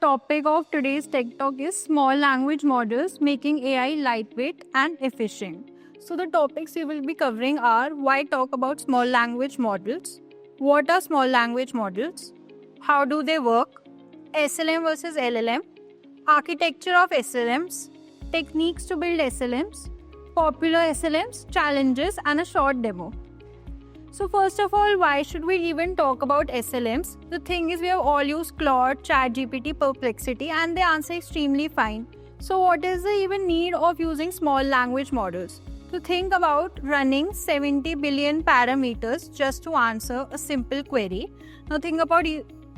topic of today's Tech Talk is small language models making AI lightweight and efficient. So, the topics we will be covering are why talk about small language models, what are small language models, how do they work, SLM versus LLM, architecture of SLMs, techniques to build SLMs, popular SLMs, challenges, and a short demo. So first of all, why should we even talk about SLMs? The thing is, we have all used Claude, ChatGPT, Perplexity, and they answer extremely fine. So what is the even need of using small language models? To think about running 70 billion parameters just to answer a simple query. Now think about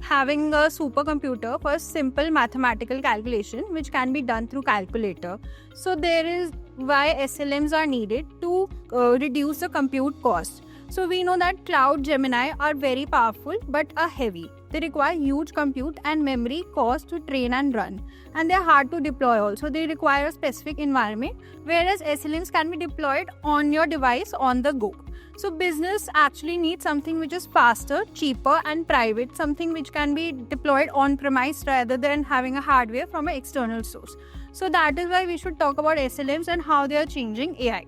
having a supercomputer for a simple mathematical calculation which can be done through calculator. So there is why SLMs are needed to reduce the compute cost. So we know that Cloud Gemini are very powerful but are heavy. They require huge compute and memory cost to train and run. And they are hard to deploy also. They require a specific environment, whereas SLMs can be deployed on your device on the go. So business actually needs something which is faster, cheaper and private, something which can be deployed on premise rather than having a hardware from an external source. So that is why we should talk about SLMs and how they are changing AI.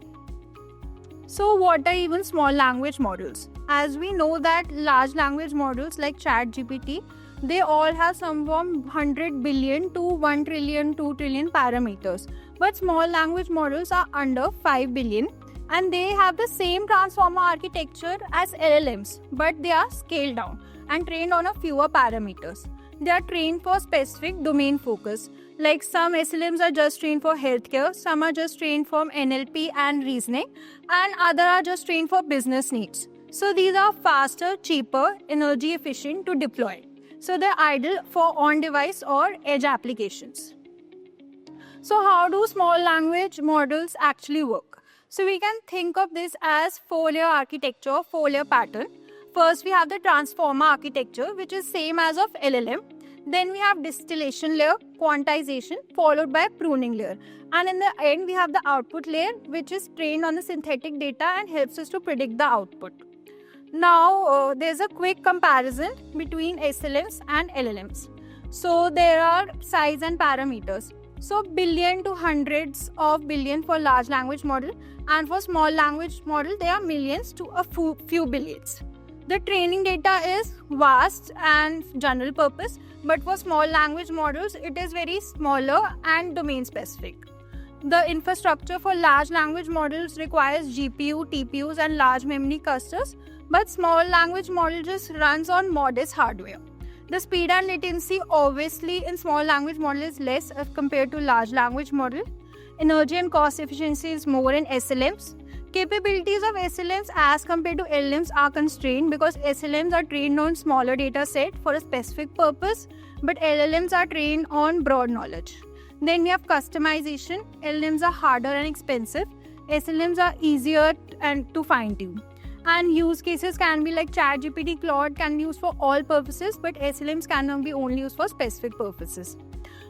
So what are even small language models? As we know that large language models like ChatGPT, they all have some from 100 billion to 1 trillion, 2 trillion parameters. But small language models are under 5 billion and they have the same transformer architecture as LLMs, but they are scaled down and trained on a fewer parameters. They are trained for specific domain focus. Like some SLMs are just trained for healthcare, some are just trained for NLP and reasoning, and other are just trained for business needs. So these are faster, cheaper, energy efficient to deploy. So they're ideal for on-device or edge applications. So how do small language models actually work? So we can think of this as 4-layer architecture, 4-layer pattern. First we have the transformer architecture, which is same as of LLM. Then we have distillation layer, quantization, followed by pruning layer. And in the end, we have the output layer, which is trained on the synthetic data and helps us to predict the output. Now, there's a quick comparison between SLMs and LLMs. So there are size and parameters. So billion to hundreds of billion for large language model, and for small language model, there are millions to a few billions. The training data is vast and general purpose, but for small language models, it is very smaller and domain specific. The infrastructure for large language models requires GPU, TPUs and large memory clusters, but small language model just runs on modest hardware. The speed and latency obviously in small language model is less as compared to large language model. Energy and cost efficiency is more in SLMs. Capabilities of SLMs as compared to LLMs are constrained because SLMs are trained on smaller data set for a specific purpose, but LLMs are trained on broad knowledge. Then we have customization. LLMs are harder and expensive. SLMs are easier and to fine-tune. And use cases can be like ChatGPT, Claude can be used for all purposes, but SLMs cannot be only used for specific purposes.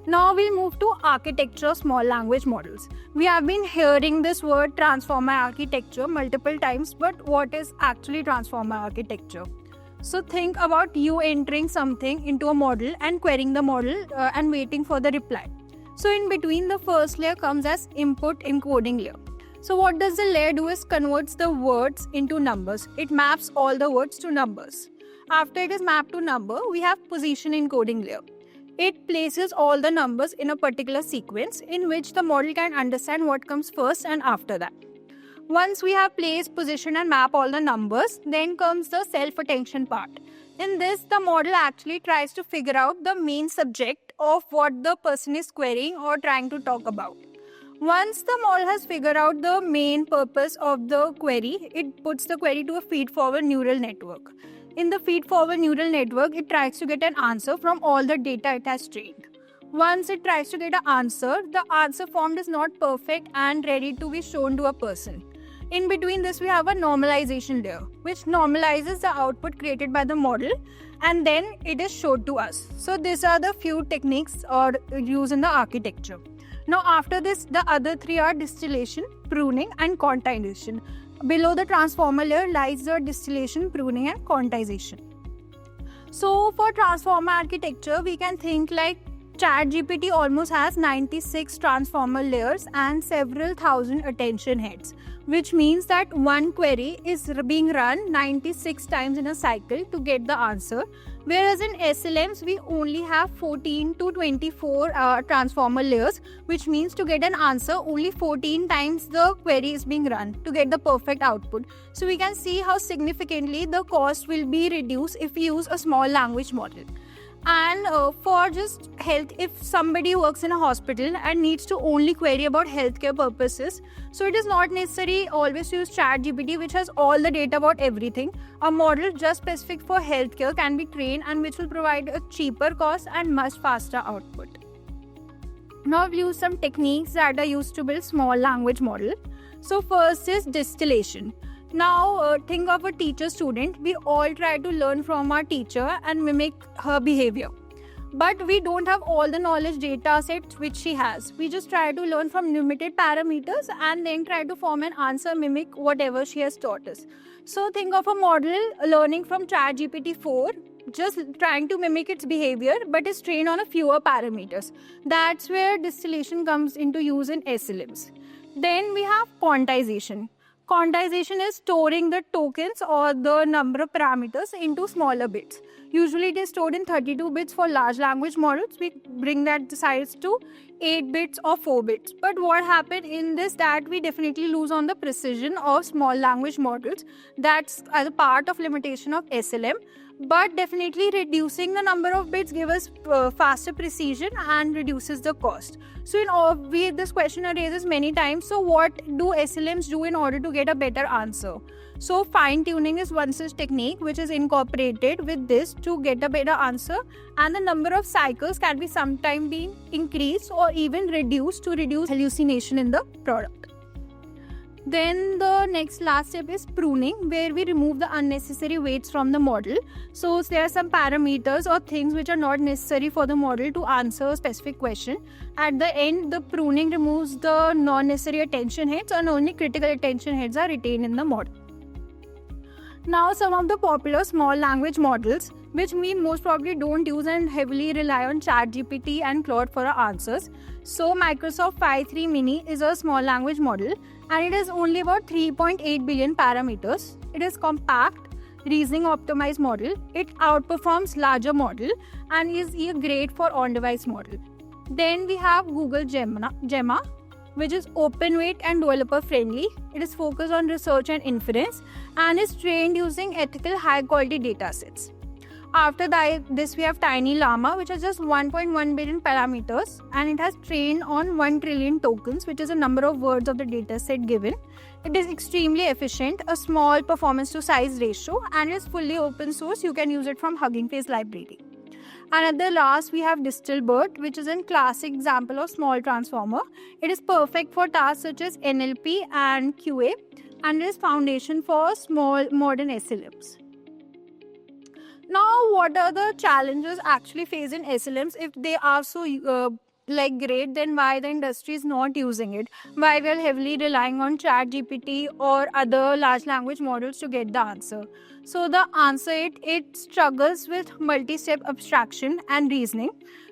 Now we'll move to architecture of small language models. We have been hearing this word transformer architecture multiple times, but what is actually transformer architecture? So think about you entering something into a model and querying the model and waiting for the reply. So in between, the first layer comes as input encoding layer. So what does the layer do is converts the words into numbers. It maps all the words to numbers. After it is mapped to number, we have position encoding layer. It places all the numbers in a particular sequence in which the model can understand what comes first and after that. Once we have placed, position and map all the numbers, then comes the self-attention part. In this, the model actually tries to figure out the main subject of what the person is querying or trying to talk about. Once the model has figured out the main purpose of the query, it puts the query to a feed-forward neural network. In the feed-forward neural network, it tries to get an answer from all the data it has trained. Once it tries to get an answer, the answer formed is not perfect and ready to be shown to a person. In between this, we have a normalization layer, which normalizes the output created by the model and then it is showed to us. So these are the few techniques or used in the architecture. Now after this, the other three are distillation, pruning and quantization. Below the transformer layer lies the distillation, pruning and quantization. So for transformer architecture, we can think like ChatGPT almost has 96 transformer layers and several thousand attention heads, which means that one query is being run 96 times in a cycle to get the answer. Whereas in SLMs, we only have 14 to 24 transformer layers, which means to get an answer, only 14 times the query is being run to get the perfect output. So we can see how significantly the cost will be reduced if we use a small language model. And for just health, if somebody works in a hospital and needs to only query about healthcare purposes, so it is not necessary always to use ChatGPT, which has all the data about everything. A model just specific for healthcare can be trained, and which will provide a cheaper cost and much faster output. Now we'll use some techniques that are used to build small language model. So first is distillation. Now think of a teacher student. We all try to learn from our teacher and mimic her behavior. But we don't have all the knowledge data sets which she has. We just try to learn from limited parameters and then try to form an answer mimic whatever she has taught us. So think of a model learning from ChatGPT 4, just trying to mimic its behavior, but is trained on a fewer parameters. That's where distillation comes into use in SLMs. Then we have quantization. Quantization is storing the tokens or the number of parameters into smaller bits. Usually it is stored in 32 bits for large language models. We bring that size to 8 bits or 4 bits. But what happened in this, that we definitely lose on the precision of small language models. That's as a part of limitation of SLM. But definitely reducing the number of bits gives us faster precision and reduces the cost. So this question arises many times. So what do SLMs do in order to get a better answer? So fine tuning is one such technique which is incorporated with this to get a better answer, and the number of cycles can be sometimes being increased or even reduced to reduce hallucination in the product. Then the last step is pruning, where we remove the unnecessary weights from the model. So there are some parameters or things which are not necessary for the model to answer a specific question. At the end, the pruning removes the non-necessary attention heads, and only critical attention heads are retained in the model. Now some of the popular small language models, which we most probably don't use and heavily rely on ChatGPT and Claude for our answers. So Microsoft Phi 3 Mini is a small language model, and it is only about 3.8 billion parameters. It is compact, reasoning optimized model. It outperforms larger model and is great for on-device model. Then we have Google Gemma, which is open weight and developer friendly. It is focused on research and inference and is trained using ethical high quality data sets. After this we have Tiny Llama, which has just 1.1 billion parameters, and it has trained on 1 trillion tokens, which is a number of words of the data set given. It is extremely efficient, a small performance to size ratio, and is fully open source. You can use it from Hugging Face library. And at the last, we have DistilBERT, which is a classic example of small transformer. It is perfect for tasks such as NLP and QA, and it is foundation for small modern SLMs. Now, what are the challenges actually faced in SLMs? If they are so great, then why the industry is not using it? Why we are heavily relying on ChatGPT or other large language models to get the answer? So the answer, it struggles with multi-step abstraction and reasoning.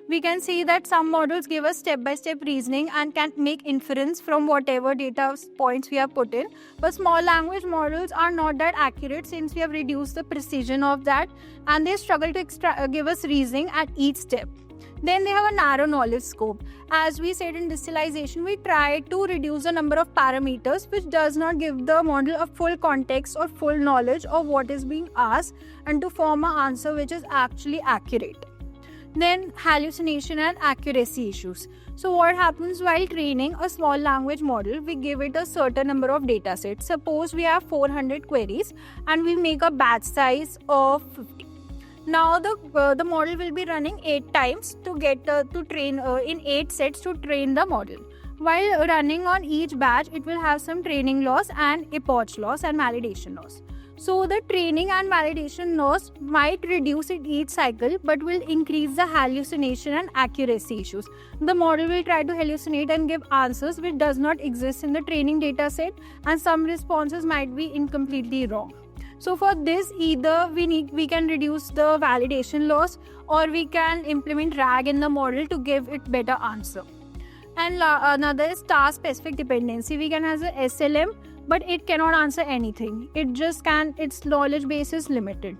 We can see that some models give us step-by-step reasoning and can make inference from whatever data points we have put in. But small language models are not that accurate, since we have reduced the precision of that, and they struggle to give us reasoning at each step. Then they have a narrow knowledge scope. As we said in distillation, we try to reduce the number of parameters, which does not give the model a full context or full knowledge of what is being asked, and to form an answer which is actually accurate. Then hallucination and accuracy issues. So what happens while training a small language model? We give it a certain number of data sets. Suppose we have 400 queries and we make a batch size of 50. Now the model will be running 8 times to get to train in 8 sets to train the model. While running on each batch, it will have some training loss and epoch loss and validation loss. So the training and validation loss might reduce in each cycle, but will increase the hallucination and accuracy issues. The model will try to hallucinate and give answers which does not exist in the training data set, and some responses might be incompletely wrong. So for this, either we can reduce the validation loss, or we can implement RAG in the model to give it better answer. And another is task specific dependency. We can have a SLM, but it cannot answer anything. It just can, its knowledge base is limited.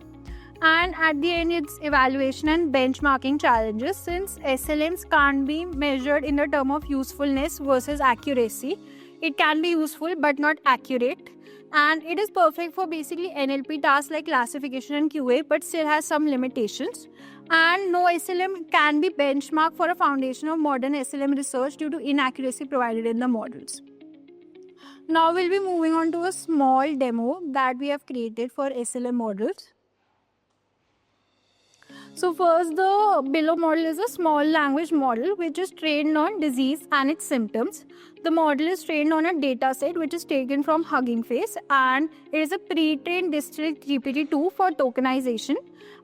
And at the end, it's evaluation and benchmarking challenges. Since SLMs can't be measured in the term of usefulness versus accuracy, it can be useful but not accurate. And it is perfect for basically NLP tasks like classification and QA, but still has some limitations. And no SLM can be benchmarked for a foundation of modern SLM research due to inaccuracy provided in the models. Now we'll be moving on to a small demo that we have created for SLM models. So first, the below model is a small language model which is trained on disease and its symptoms. The model is trained on a data set which is taken from Hugging Face, and it is a pre-trained district GPT-2 for tokenization,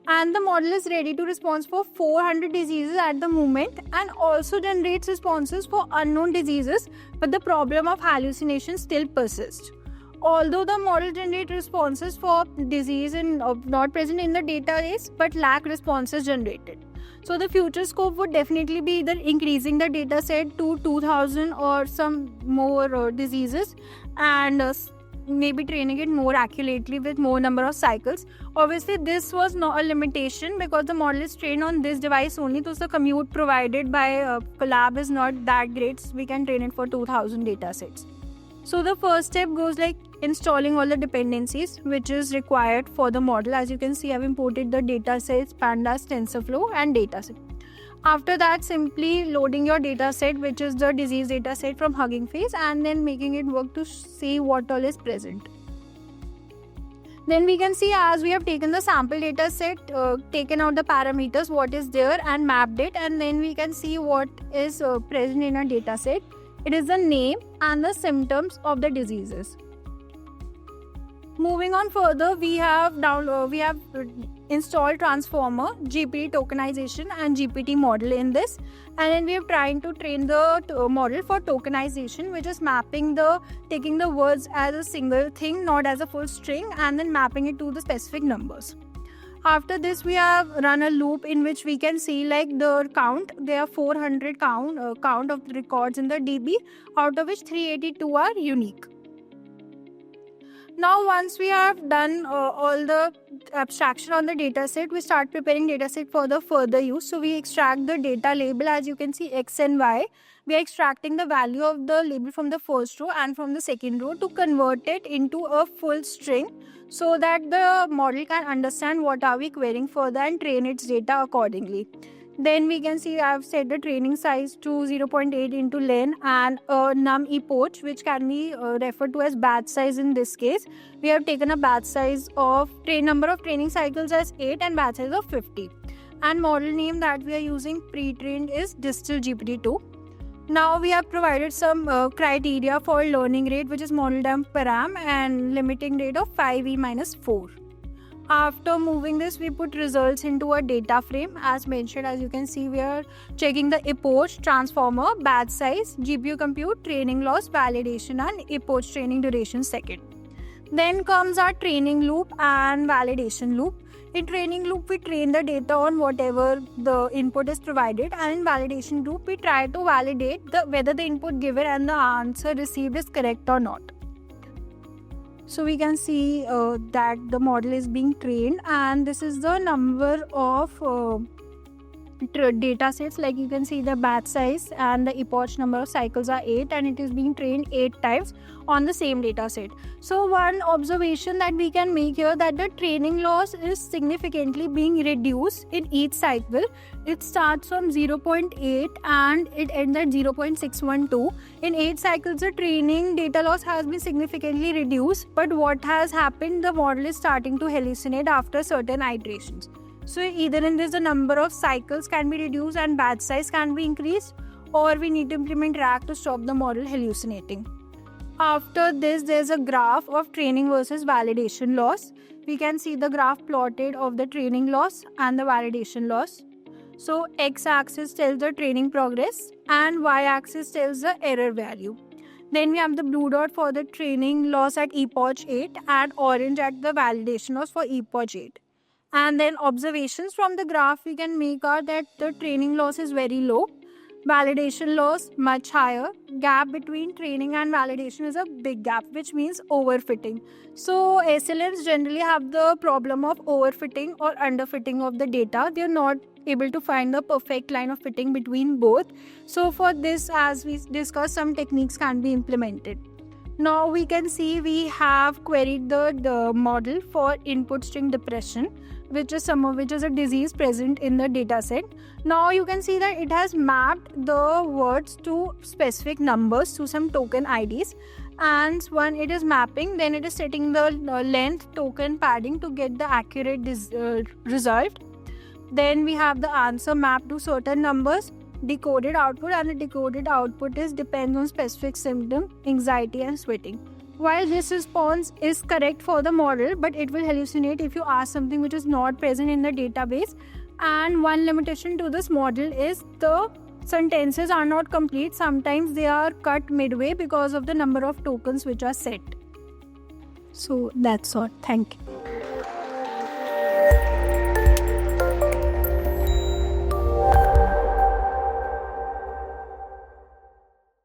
and the model is ready to respond for 400 diseases at the moment and also generates responses for unknown diseases, but the problem of hallucination still persists. Although the model generates responses for disease and not present in the database, but lack responses generated. So the future scope would definitely be either increasing the data set to 2000 or some more diseases, and maybe training it more accurately with more number of cycles. Obviously, this was not a limitation because the model is trained on this device only, so the compute provided by Colab is not that great. So we can train it for 2000 data sets. So the first step goes like installing all the dependencies which is required for the model. As you can see, I've imported the datasets, Pandas, TensorFlow and dataset. After that, simply loading your dataset, which is the disease dataset from Hugging Face, and then making it work to see what all is present. Then we can see, as we have taken the sample dataset, taken out the parameters, what is there and mapped it, and then we can see what is present in a dataset. It is the name and the symptoms of the diseases. Moving on further, we have installed Transformer, GPT tokenization and GPT model in this, and then we are trying to train the model for tokenization, which is taking the words as a single thing, not as a full string, and then mapping it to the specific numbers. After this, we have run a loop in which we can see like the count. There are 400 count of the records in the DB, out of which 382 are unique. Now, once we have done all the abstraction on the dataset, we start preparing dataset for the further use. So we extract the data label, as you can see, X and Y. We are extracting the value of the label from the first row and from the second row to convert it into a full string, so that the model can understand what are we querying further and train its data accordingly. Then we can see I have set the training size to 0.8 into len and a num epoch, which can be referred to as batch size in this case. We have taken a batch size of number of training cycles as 8 and batch size of 50. And model name that we are using pre-trained is Distill GPT-2. Now we have provided some criteria for learning rate, which is model dump param, and limiting rate of 5e minus 4. After moving this, we put results into a data frame. As mentioned, as you can see, we are checking the epoch, transformer, batch size, GPU compute, training loss, validation, and epoch training duration second. Then comes our training loop and validation loop. In training loop, we train the data on whatever the input is provided, and in validation loop, we try to validate whether the input given and the answer received is correct or not. So we can see that the model is being trained, and this is the number of data sets. Like you can see, the batch size and the epoch number of cycles are 8, and it is being trained 8 times on the same data set. So one observation that we can make here, that the training loss is significantly being reduced in each cycle. It starts from 0.8 and it ends at 0.612. In 8 cycles, the training data loss has been significantly reduced, but what has happened, the model is starting to hallucinate after certain iterations. So either in this, the number of cycles can be reduced and batch size can be increased, or we need to implement RAG to stop the model hallucinating. After this, there's a graph of training versus validation loss. We can see the graph plotted of the training loss and the validation loss. So x-axis tells the training progress and y-axis tells the error value. Then we have the blue dot for the training loss at epoch 8 and orange at the validation loss for epoch 8. And then observations from the graph we can make are that the training loss is very low, validation loss much higher, gap between training and validation is a big gap, which means overfitting. So SLMs generally have the problem of overfitting or underfitting of the data. They are not able to find the perfect line of fitting between both. So for this, as we discussed, some techniques can be implemented. Now we can see we have queried the model for input string depression, which is a disease present in the data set. Now you can see that it has mapped the words to specific numbers to some token IDs, and when it is mapping, then it is setting the length token padding to get the accurate result. Then we have the answer mapped to certain numbers, decoded output, and the decoded output depends on specific symptom, anxiety and sweating. While this response is correct for the model, but it will hallucinate if you ask something which is not present in the database. And one limitation to this model is the sentences are not complete. Sometimes they are cut midway because of the number of tokens which are set. So that's all. Thank you.